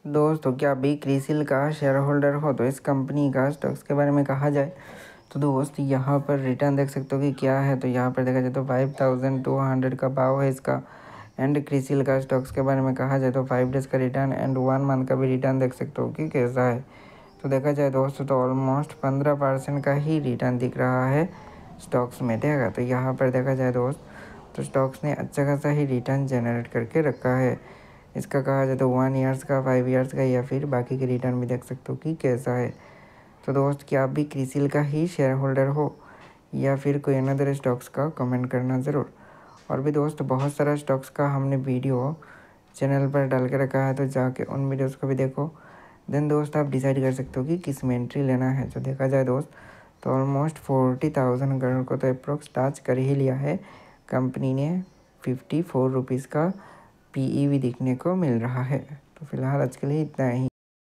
दोस्तों क्या अभी क्रिसिल का शेयर होल्डर हो तो इस कंपनी का स्टॉक्स के बारे में कहा जाए तो दोस्त यहाँ पर रिटर्न देख सकते हो कि क्या है। तो यहाँ पर देखा जाए तो 5200 का भाव है इसका। एंड क्रिसिल का स्टॉक्स के बारे में कहा जाए तो 5 डेज़ का रिटर्न एंड 1 मंथ का भी रिटर्न देख सकते हो कि कैसा है। तो देखा जाए दोस्तों तो ऑलमोस्ट 15% का ही रिटर्न दिख रहा है स्टॉक्स में देखा। तो यहाँ पर देखा जाए दोस्त तो स्टॉक्स ने अच्छा खासा ही रिटर्न जनरेट करके रखा है। इसका कहा जाए तो 1 ईयर्स का, 5 ईयर्स का या फिर बाकी के रिटर्न भी देख सकते हो कि कैसा है। तो दोस्त क्या आप भी क्रिसिल का ही शेयर होल्डर हो या फिर कोई अनदर स्टॉक्स का कमेंट करना ज़रूर। और भी दोस्त बहुत सारा स्टॉक्स का हमने वीडियो चैनल पर डाल के रखा है, तो जाके उन वीडियोज़ को भी देखो। देन दोस्त आप डिसाइड कर सकते हो कि किस में एंट्री लेना है। तो देखा जाए दोस्त तो ऑलमोस्ट 40,000 करोड़ को तो अप्रोक्स टच कर ही लिया है कंपनी ने। 54 रुपीज़ का PE भी दिखने को मिल रहा है। तो फिलहाल आज के लिए इतना ही।